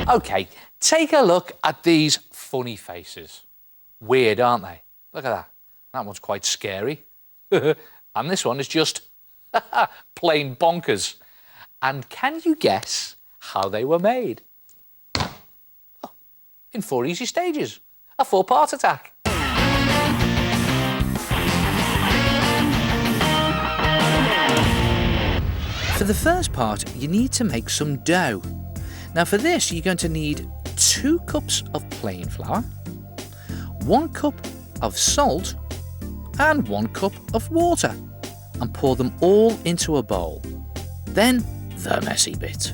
OK, take a look at these funny faces. Weird, aren't they? Look at that. That one's quite scary. And this one is just plain bonkers. And can you guess how they were made? Oh, in 4 easy stages. A 4-part attack. For the first part, you need to make some dough. Now for this, you're going to need 2 cups of plain flour, 1 cup of salt, and 1 cup of water, and pour them all into a bowl. Then, the messy bit.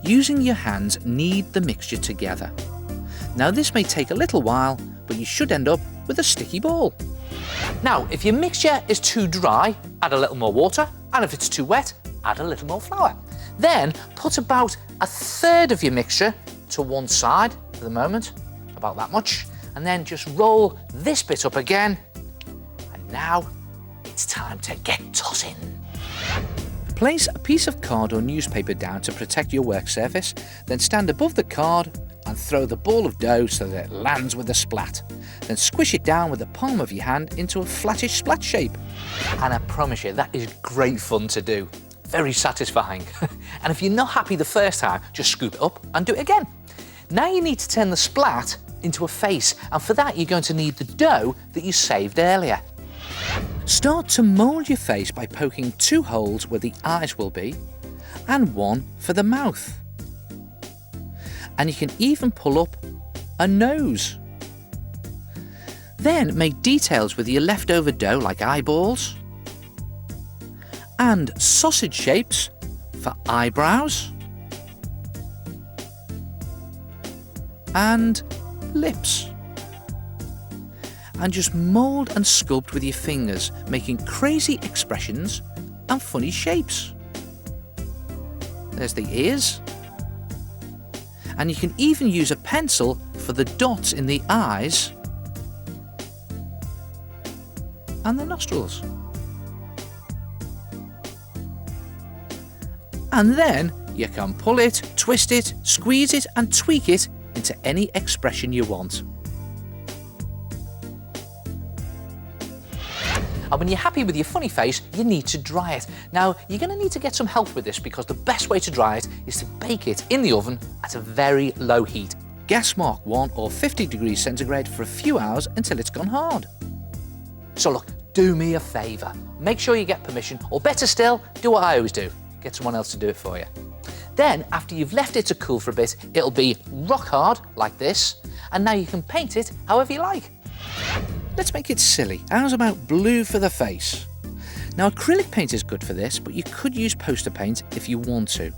Using your hands, knead the mixture together. Now this may take a little while, but you should end up with a sticky ball. Now, if your mixture is too dry, add a little more water, and if it's too wet, add a little more flour. Then put about 1/3 of your mixture to one side for the moment, about that much, and then just roll this bit up again. And now it's time to get tossing. Place a piece of card or newspaper down to protect your work surface, then stand above the card and throw the ball of dough so that it lands with a splat. Then squish it down with the palm of your hand into a flattish splat shape. And I promise you, that is great fun to do. Very satisfying. And if you're not happy the first time, just scoop it up and do it again. Now you need to turn the splat into a face, and for that you're going to need the dough that you saved earlier. Start to mould your face by poking 2 holes where the eyes will be, and 1 for the mouth. And you can even pull up a nose. Then make details with your leftover dough like eyeballs, and sausage shapes for eyebrows and lips. And just mould and sculpt with your fingers, making crazy expressions and funny shapes. There's the ears. And you can even use a pencil for the dots in the eyes and the nostrils. And then you can pull it, twist it, squeeze it and tweak it into any expression you want. And when you're happy with your funny face, you need to dry it. Now, you're going to need to get some help with this because the best way to dry it is to bake it in the oven at a very low heat. Gas mark 1 or 50 degrees centigrade for a few hours until it's gone hard. So look, do me a favour. Make sure you get permission, or better still, do what I always do. Get someone else to do it for you. Then, after you've left it to cool for a bit, it'll be rock hard, like this, and now you can paint it however you like. Let's make it silly. How's about blue for the face? Now, acrylic paint is good for this, but you could use poster paint if you want to.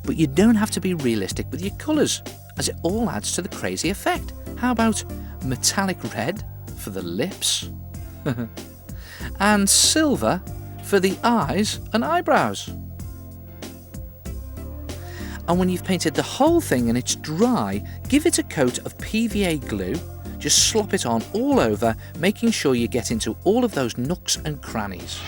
But you don't have to be realistic with your colours, as it all adds to the crazy effect. How about metallic red for the lips? And silver for the eyes and eyebrows. And when you've painted the whole thing and it's dry, give it a coat of PVA glue. Just slop it on all over, making sure you get into all of those nooks and crannies.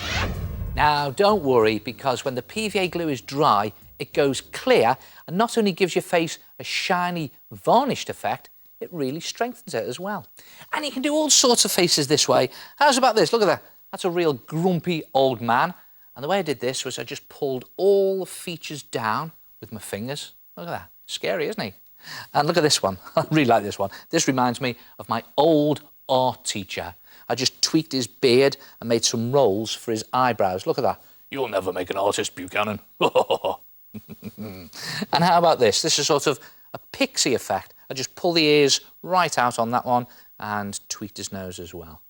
Now, don't worry, because when the PVA glue is dry, it goes clear and not only gives your face a shiny, varnished effect, it really strengthens it as well. And you can do all sorts of faces this way. How's about this? Look at that. That's a real grumpy old man. And the way I did this was I just pulled all the features down with my fingers. Look at that. Scary, isn't he? And look at this one. I really like this one. This reminds me of my old art teacher. I just tweaked his beard and made some rolls for his eyebrows. Look at that. You'll never make an artist, Buchanan. And how about this? This is sort of a pixie effect. I just pull the ears right out on that one and tweaked his nose as well.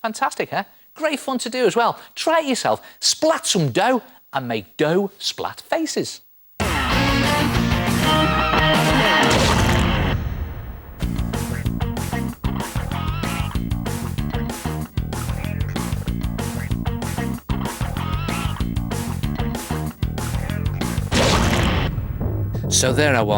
Fantastic, eh? Great fun to do as well. Try it yourself. Splat some dough and make dough splat faces. So there I was.